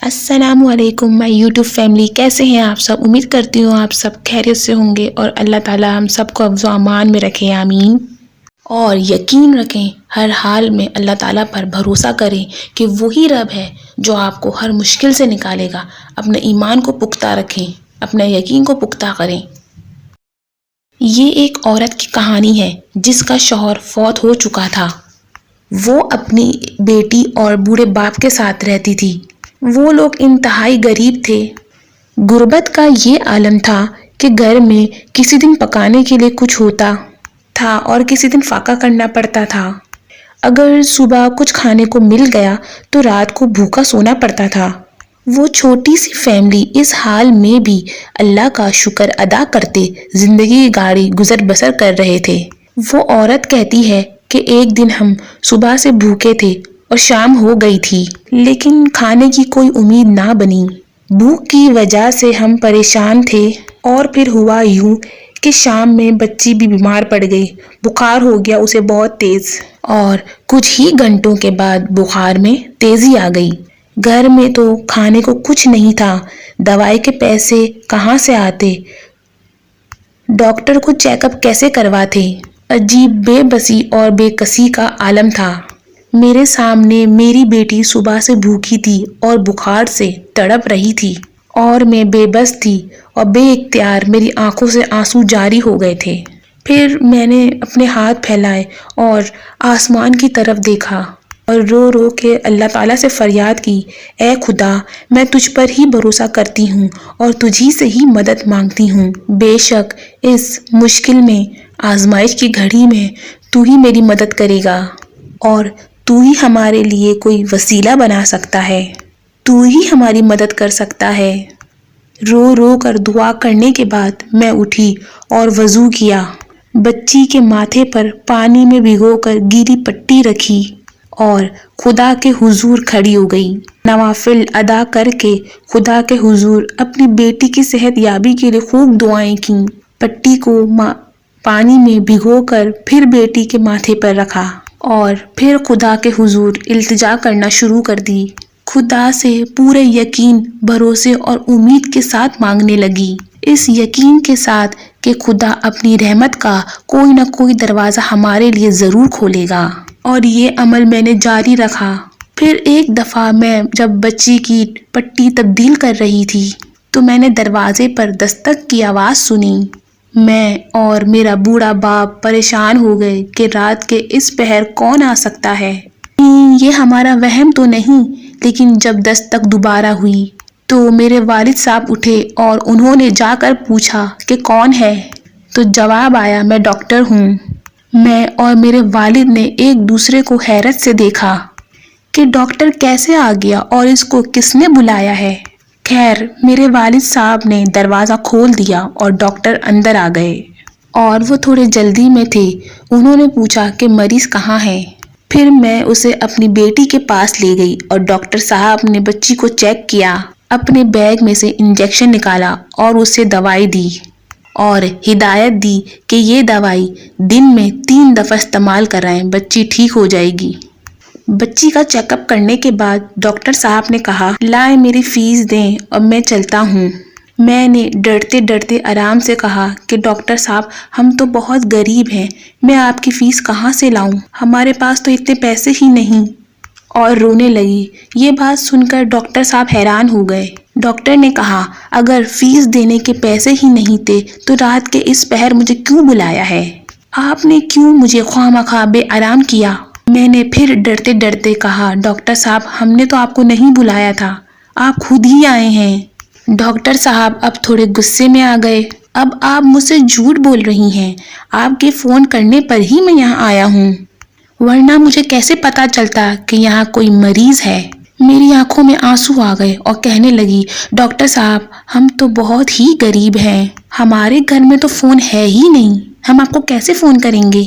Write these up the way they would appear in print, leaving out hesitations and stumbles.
السلام علیکم مائی YouTube family, کیسے ہیں آپ سب؟ امید کرتی ہوں آپ سب خیریت سے ہوں گے اور اللہ تعالیٰ ہم سب کو حفظ و امان میں رکھے، آمین۔ اور یقین رکھیں، ہر حال میں اللہ تعالیٰ پر بھروسہ کریں کہ وہی رب ہے جو آپ کو ہر مشکل سے نکالے گا۔ اپنے ایمان کو پختہ رکھیں، اپنے یقین کو پختہ کریں۔ یہ ایک عورت کی کہانی ہے جس کا شوہر فوت ہو چکا تھا۔ وہ اپنی بیٹی اور بوڑھے باپ کے ساتھ رہتی تھی۔ وہ لوگ انتہائی غریب تھے۔ غربت کا یہ عالم تھا کہ گھر میں کسی دن پکانے کے لیے کچھ ہوتا تھا اور کسی دن فاقہ کرنا پڑتا تھا۔ اگر صبح کچھ کھانے کو مل گیا تو رات کو بھوکا سونا پڑتا تھا۔ وہ چھوٹی سی فیملی اس حال میں بھی اللہ کا شکر ادا کرتے زندگی گاڑی گزر بسر کر رہے تھے۔ وہ عورت کہتی ہے کہ ایک دن ہم صبح سے بھوکے تھے اور شام ہو گئی تھی، لیکن کھانے کی کوئی امید نہ بنی۔ بھوک کی وجہ سے ہم پریشان تھے اور پھر ہوا یوں کہ شام میں بچی بھی بیمار پڑ گئی۔ بخار ہو گیا اسے بہت تیز، اور کچھ ہی گھنٹوں کے بعد بخار میں تیزی آ گئی۔ گھر میں تو کھانے کو کچھ نہیں تھا، دوائی کے پیسے کہاں سے آتے، ڈاکٹر کو چیک اپ کیسے کرواتے۔ عجیب بے بسی اور بے کسی کا عالم تھا۔ میرے سامنے میری بیٹی صبح سے بھوکی تھی اور بخار سے تڑپ رہی تھی، اور میں بے بس تھی اور بے اختیار میری آنکھوں سے آنسو جاری ہو گئے تھے۔ پھر میں نے اپنے ہاتھ پھیلائے اور آسمان کی طرف دیکھا اور رو رو کے اللہ تعالیٰ سے فریاد کی، اے خدا، میں تجھ پر ہی بھروسہ کرتی ہوں اور تجھی سے ہی مدد مانگتی ہوں۔ بے شک اس مشکل میں، آزمائش کی گھڑی میں تو ہی میری مدد کرے گا اور تو ہی ہمارے لیے کوئی وسیلہ بنا سکتا ہے، تو ہی ہماری مدد کر سکتا ہے۔ رو رو کر دعا کرنے کے بعد میں اٹھی اور وضو کیا، بچی کے ماتھے پر پانی میں بھگو کر گیلی پٹی رکھی اور خدا کے حضور کھڑی ہو گئی۔ نوافل ادا کر کے خدا کے حضور اپنی بیٹی کی صحت یابی کے لیے خوب دعائیں کیں۔ پٹی کو پانی میں بھگو کر پھر بیٹی کے ماتھے پر رکھا اور پھر خدا کے حضور التجا کرنا شروع کر دی۔ خدا سے پورے یقین، بھروسے اور امید کے ساتھ مانگنے لگی، اس یقین کے ساتھ کہ خدا اپنی رحمت کا کوئی نہ کوئی دروازہ ہمارے لیے ضرور کھولے گا۔ اور یہ عمل میں نے جاری رکھا۔ پھر ایک دفعہ میں جب بچی کی پٹی تبدیل کر رہی تھی تو میں نے دروازے پر دستک کی آواز سنی۔ میں اور میرا بوڑھا باپ پریشان ہو گئے کہ رات کے اس پہر کون آ سکتا ہے۔ یہ ہمارا وہم تو نہیں، لیکن جب دستک دوبارہ ہوئی تو میرے والد صاحب اٹھے اور انہوں نے جا کر پوچھا کہ کون ہے، تو جواب آیا، میں ڈاکٹر ہوں۔ میں اور میرے والد نے ایک دوسرے کو حیرت سے دیکھا کہ ڈاکٹر کیسے آ گیا اور اس کو کس نے بلایا ہے۔ خیر، میرے والد صاحب نے دروازہ کھول دیا اور ڈاکٹر اندر آ گئے، اور وہ تھوڑے جلدی میں تھے۔ انہوں نے پوچھا کہ مریض کہاں ہے۔ پھر میں اسے اپنی بیٹی کے پاس لے گئی اور ڈاکٹر صاحب نے بچی کو چیک کیا، اپنے بیگ میں سے انجیکشن نکالا اور اسے دوائی دی اور ہدایت دی کہ یہ دوائی دن میں 3 دفعہ استعمال کرائیں، بچی ٹھیک ہو جائے گی۔ بچی کا چیک اپ کرنے کے بعد ڈاکٹر صاحب نے کہا، لائیں میری فیس دیں اور میں چلتا ہوں۔ میں نے ڈرتے ڈرتے آرام سے کہا کہ ڈاکٹر صاحب، ہم تو بہت غریب ہیں، میں آپ کی فیس کہاں سے لاؤں، ہمارے پاس تو اتنے پیسے ہی نہیں، اور رونے لگی۔ یہ بات سن کر ڈاکٹر صاحب حیران ہو گئے۔ ڈاکٹر نے کہا، اگر فیس دینے کے پیسے ہی نہیں تھے تو رات کے اس پہر مجھے کیوں بلایا ہے؟ آپ نے کیوں مجھے خواہ مخواہ بے آرام کیا؟ میں نے پھر ڈرتے ڈرتے کہا، ڈاکٹر صاحب، ہم نے تو آپ کو نہیں بلایا تھا، آپ خود ہی آئے ہیں۔ ڈاکٹر صاحب اب تھوڑے غصے میں آ گئے۔ اب آپ مجھ سے جھوٹ بول رہی ہیں، آپ کے فون کرنے پر ہی میں یہاں آیا ہوں، ورنہ مجھے کیسے پتا چلتا کہ یہاں کوئی مریض ہے؟ میری آنکھوں میں آنسو آ گئے اور کہنے لگی، ڈاکٹر صاحب، ہم تو بہت ہی غریب ہیں، ہمارے گھر میں تو فون ہے ہی نہیں، ہم آپ کو کیسے فون کریں گے؟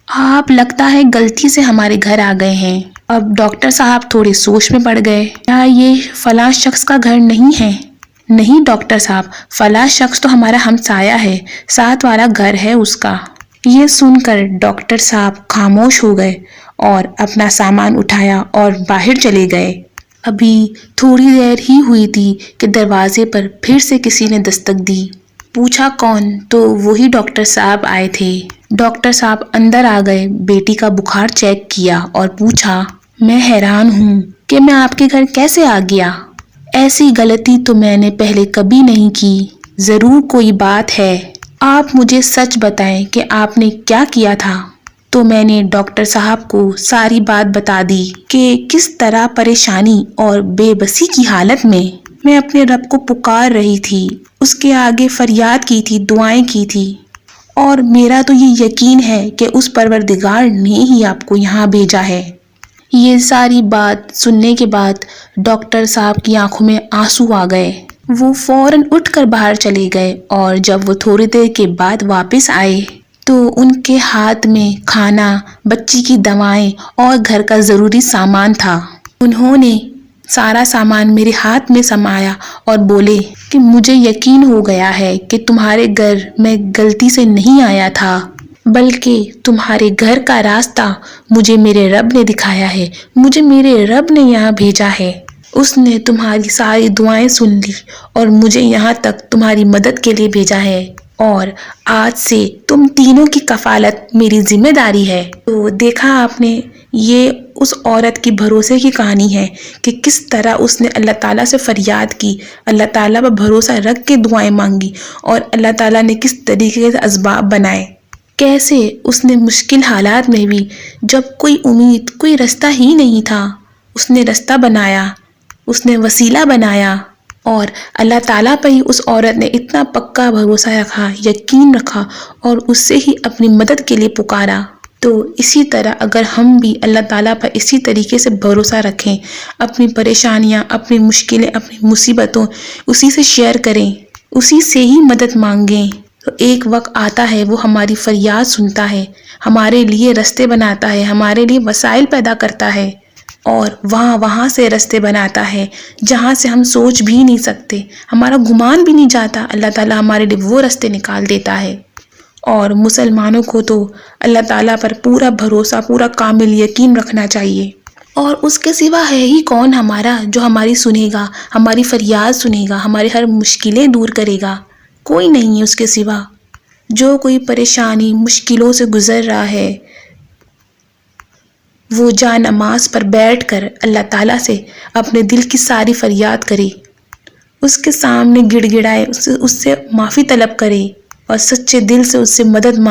آپ لگتا ہے غلطی سے ہمارے گھر آ گئے ہیں۔ اب ڈاکٹر صاحب تھوڑے سوچ میں پڑ گئے۔ کیا یہ فلاں شخص کا گھر نہیں ہے؟ نہیں ڈاکٹر صاحب، فلاں شخص تو ہمارا ہمسایہ ہے، ساتھ والا گھر ہے اس کا۔ یہ سن کر ڈاکٹر صاحب خاموش ہو گئے اور اپنا سامان اٹھایا اور باہر چلے گئے۔ ابھی تھوڑی دیر ہی ہوئی تھی کہ دروازے پر پھر سے کسی نے دستک دی۔ پوچھا کون؟ تو وہی ڈاکٹر صاحب آئے تھے۔ ڈاکٹر صاحب اندر آ گئے، بیٹی کا بخار چیک کیا اور پوچھا، میں حیران ہوں کہ میں آپ کے گھر کیسے آ گیا؟ ایسی غلطی تو میں نے پہلے کبھی نہیں کی۔ ضرور کوئی بات ہے، آپ مجھے سچ بتائیں کہ آپ نے کیا کیا تھا۔ تو میں نے ڈاکٹر صاحب کو ساری بات بتا دی کہ کس طرح پریشانی اور بے بسی کی حالت میں اپنے رب کو پکار رہی تھی، اس کے آگے فریاد کی تھی، دعائیں کی تھی، اور میرا تو یہ یقین ہے کہ اس پروردگار نے ہی آپ کو یہاں بھیجا ہے۔ یہ ساری بات سننے کے بعد ڈاکٹر صاحب کی آنکھوں میں آنسو آ گئے۔ وہ فوراً اٹھ کر باہر چلے گئے، اور جب وہ تھوڑی دیر کے بعد واپس آئے تو ان کے ہاتھ میں کھانا، بچی کی دوائیں اور گھر کا ضروری سامان تھا۔ انہوں نے سارا سامان میرے ہاتھ میں سمایا اور بولے کہ مجھے یقین ہو گیا ہے کہ تمہارے گھر میں غلطی سے نہیں آیا تھا، بلکہ تمہارے گھر کا راستہ مجھے میرے رب نے دکھایا ہے، مجھے میرے رب نے یہاں بھیجا ہے۔ اس نے تمہاری ساری دعائیں سن لی اور مجھے یہاں تک تمہاری مدد کے لیے بھیجا ہے، اور آج سے تم تینوں کی کفالت میری ذمہ داری ہے۔ تو دیکھا آپ نے، یہ اس عورت کی بھروسے کی کہانی ہے کہ کس طرح اس نے اللہ تعالیٰ سے فریاد کی، اللہ تعالیٰ پر بھروسہ رکھ کے دعائیں مانگی، اور اللہ تعالیٰ نے کس طریقے سے اسباب بنائے، کیسے اس نے مشکل حالات میں بھی، جب کوئی امید، کوئی رستہ ہی نہیں تھا، اس نے رستہ بنایا، اس نے وسیلہ بنایا، اور اللہ تعالیٰ پر ہی اس عورت نے اتنا پکا بھروسہ رکھا، یقین رکھا، اور اس سے ہی اپنی مدد کے لیے پکارا۔ تو اسی طرح اگر ہم بھی اللہ تعالیٰ پر اسی طریقے سے بھروسہ رکھیں، اپنی پریشانیاں، اپنی مشکلیں، اپنی مصیبتوں اسی سے شیئر کریں، اسی سے ہی مدد مانگیں، تو ایک وقت آتا ہے وہ ہماری فریاد سنتا ہے، ہمارے لیے رستے بناتا ہے، ہمارے لیے وسائل پیدا کرتا ہے، اور وہاں سے رستے بناتا ہے جہاں سے ہم سوچ بھی نہیں سکتے، ہمارا گمان بھی نہیں جاتا، اللہ تعالیٰ ہمارے لیے وہ رستے نکال دیتا ہے۔ اور مسلمانوں کو تو اللہ تعالیٰ پر پورا بھروسہ، پورا کامل یقین رکھنا چاہیے، اور اس کے سوا ہے ہی کون ہمارا جو ہماری سنے گا، ہماری فریاد سنے گا، ہماری ہر مشکلیں دور کرے گا؟ کوئی نہیں ہے اس کے سوا۔ جو کوئی پریشانی، مشکلوں سے گزر رہا ہے، وہ جا نماز پر بیٹھ کر اللہ تعالیٰ سے اپنے دل کی ساری فریاد کرے، اس کے سامنے گڑ گڑائے، اس سے معافی طلب کرے، اور سچے دل سے اس سے مدد مانگے۔